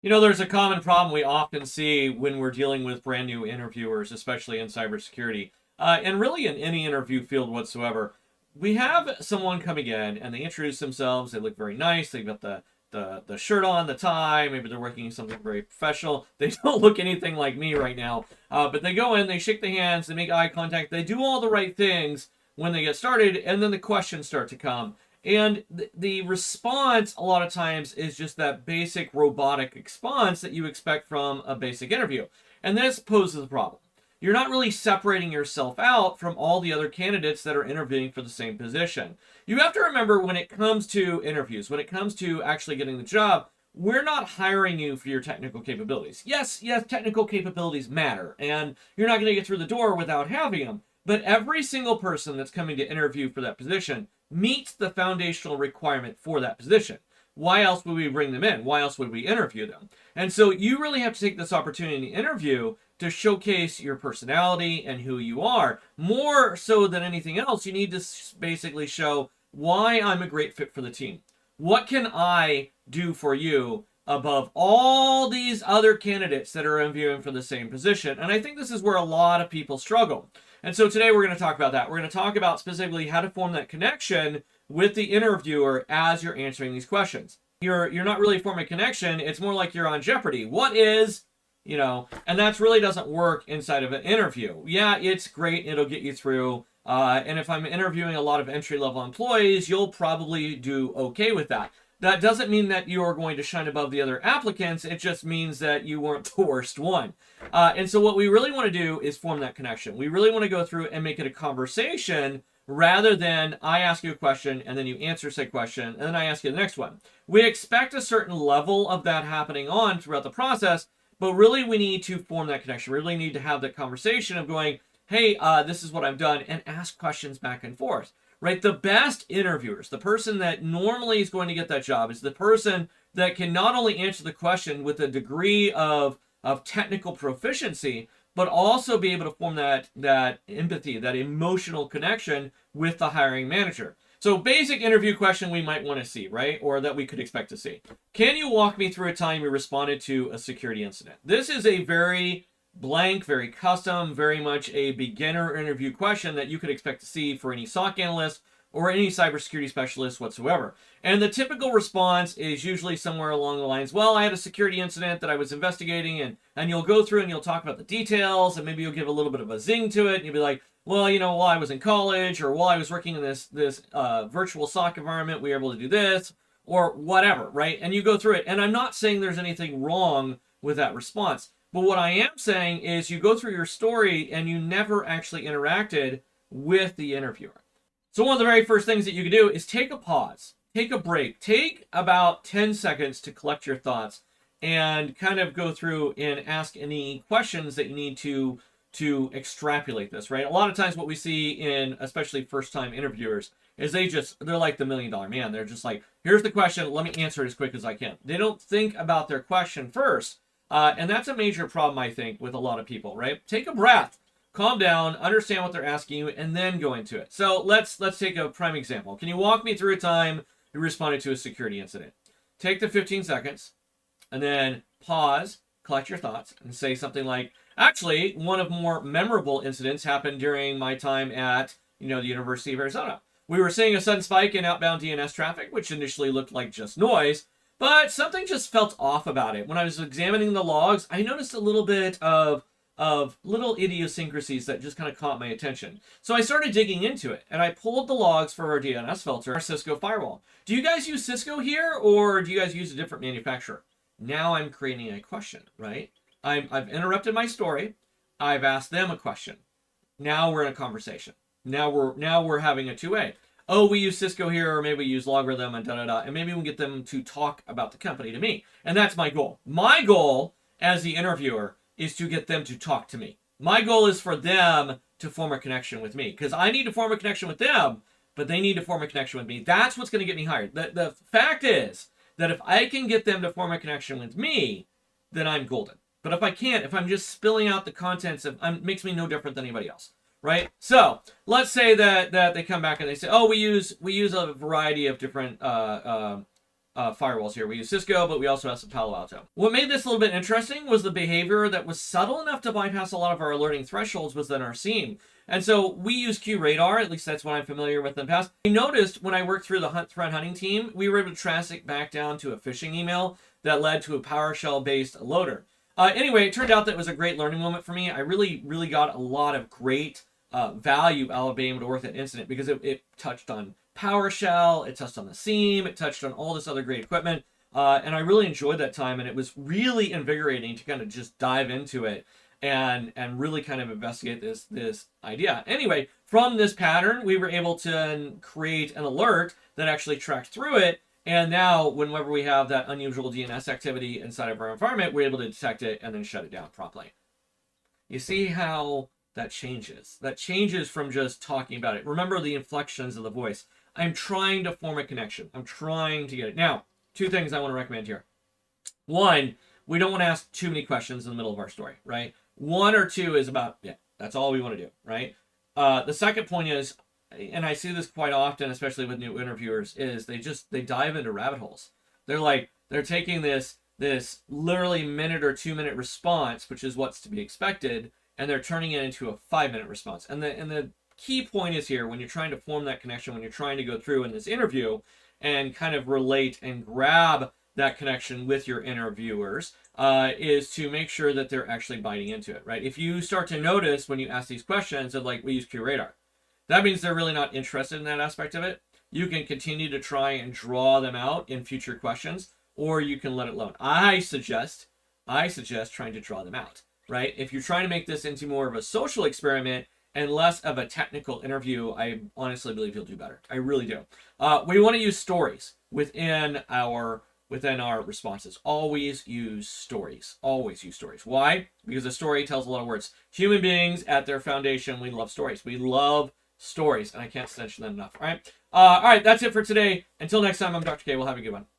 There's a common problem we often see when we're dealing with brand new interviewers, especially in cybersecurity, and really in any interview field whatsoever. We have someone coming in and they introduce themselves. They look very nice. They've got the shirt on, the tie. Maybe they're working something very professional. They don't look anything like me right now. But they go in, they shake the hands, they make eye contact. They do all the right things when they get started, and then the questions start to come. And the response, a lot of times, is just that basic robotic response that you expect from a basic interview. And this poses a problem. You're not really separating yourself out from all the other candidates that are interviewing for the same position. You have to remember, when it comes to interviews, when it comes to actually getting the job, we're not hiring you for your technical capabilities. Yes, technical capabilities matter, and you're not going to get through the door without having them. But every single person that's coming to interview for that position meets the foundational requirement for that position. Why else would we bring them in? Why else would we interview them? And so you really have to take this opportunity in the interview to showcase your personality and who you are. More so than anything else, you need to basically show why I'm a great fit for the team. What can I do for you above all these other candidates that are interviewing for the same position? And I think this is where a lot of people struggle. And so today we're going to talk about that. We're going to talk about specifically how to form that connection with the interviewer as you're answering these questions. You're not really forming a connection. It's more like you're on Jeopardy. What is, and that really doesn't work inside of an interview. Yeah, it's great. It'll get you through. And if I'm interviewing a lot of entry-level employees, you'll probably do okay with that. That doesn't mean that you are going to shine above the other applicants. It just means that you weren't the worst one. And so what we really want to do is form that connection. We really want to go through and make it a conversation rather than I ask you a question and then you answer said question and then I ask you the next one. We expect a certain level of that happening on throughout the process, but really we need to form that connection. We really need to have that conversation of going, hey, this is what I've done, and ask questions back and forth. Right? The best interviewers, the person that normally is going to get that job, is the person that can not only answer the question with a degree of technical proficiency, but also be able to form that empathy, that emotional connection with the hiring manager. So basic interview question we might want to see, right? Or that we could expect to see. Can you walk me through a time you responded to a security incident? This is a very blank, very custom, very much a beginner interview question that you could expect to see for any SOC analyst or any cybersecurity specialist whatsoever. And the typical response is usually somewhere along the lines, well, I had a security incident that I was investigating, and you'll go through and you'll talk about the details, and maybe you'll give a little bit of a zing to it, and you'll be like, well, while I was in college, or while I was working in this virtual SOC environment, we were able to do this, or whatever, right? And you go through it. And I'm not saying there's anything wrong with that response. But what I am saying is you go through your story and you never actually interacted with the interviewer. So one of the very first things that you can do is take a pause, take a break, take about 10 seconds to collect your thoughts and kind of go through and ask any questions that you need to extrapolate this, right? A lot of times what we see in especially first-time interviewers is they're like the $1 million man. They're just like, here's the question, let me answer it as quick as I can. They don't think about their question first. And that's a major problem, I think, with a lot of people, right? Take a breath, calm down, understand what they're asking you, and then go into it. So let's take a prime example. Can you walk me through a time you responded to a security incident? Take the 15 seconds, and then pause, collect your thoughts, and say something like, actually, one of more memorable incidents happened during my time at, the University of Arizona. We were seeing a sudden spike in outbound DNS traffic, which initially looked like just noise, but something just felt off about it. When I was examining the logs, I noticed a little bit of little idiosyncrasies that just kind of caught my attention. So I started digging into it, and I pulled the logs for our DNS filter, our Cisco firewall. Do you guys use Cisco here, or do you guys use a different manufacturer? Now I'm creating a question, right? I've interrupted my story. I've asked them a question. Now we're in a conversation. Now we're having a two-way. Oh, we use Cisco here, or maybe we use Logarithm and da-da-da, and maybe we can get them to talk about the company to me. And that's my goal. My goal as the interviewer is to get them to talk to me. My goal is for them to form a connection with me, because I need to form a connection with them, but they need to form a connection with me. That's what's going to get me hired. The fact is that if I can get them to form a connection with me, then I'm golden. But if I can't, if I'm just spilling out the contents, it makes me no different than anybody else. Right? So let's say that they come back and they say, oh, we use a variety of different firewalls here. We use Cisco, but we also have some Palo Alto. What made this a little bit interesting was the behavior that was subtle enough to bypass a lot of our alerting thresholds within our SIEM. And so we use QRadar, at least that's what I'm familiar with in the past. I noticed when I worked through the threat hunting team, we were able to transit back down to a phishing email that led to a PowerShell-based loader. Anyway, it turned out that it was a great learning moment for me. I really got a lot of great value out of being able to work that incident because it touched on PowerShell, it touched on the SIEM, it touched on all this other great equipment. And I really enjoyed that time, and it was really invigorating to kind of just dive into it and really kind of investigate this idea. Anyway, from this pattern, we were able to create an alert that actually tracked through it. And now, whenever we have that unusual DNS activity inside of our environment, we're able to detect it and then shut it down promptly. You see how that changes? That changes from just talking about it. Remember the inflections of the voice. I'm trying to form a connection. I'm trying to get it. Now, two things I want to recommend here. One, we don't want to ask too many questions in the middle of our story, right? One or two is about, yeah, that's all we want to do, right? The second point is, and I see this quite often, especially with new interviewers, is they dive into rabbit holes. They're taking this literally minute or 2 minute response, which is what's to be expected, and they're turning it into a 5-minute response. And the key point is here, when you're trying to form that connection, when you're trying to go through in this interview and kind of relate and grab that connection with your interviewers, is to make sure that they're actually biting into it, right? If you start to notice when you ask these questions of we use QRadar, that means they're really not interested in that aspect of it. You can continue to try and draw them out in future questions, or you can let it alone. I suggest trying to draw them out, right? If you're trying to make this into more of a social experiment and less of a technical interview, I honestly believe you'll do better. I really do. We want to use stories within our responses. Always use stories. Always use stories. Why? Because a story tells a lot of words. Human beings, at their foundation, we love stories. We love stories, and I can't mention that enough. All right. That's it for today. Until next time, I'm Dr. K. We'll have a good one.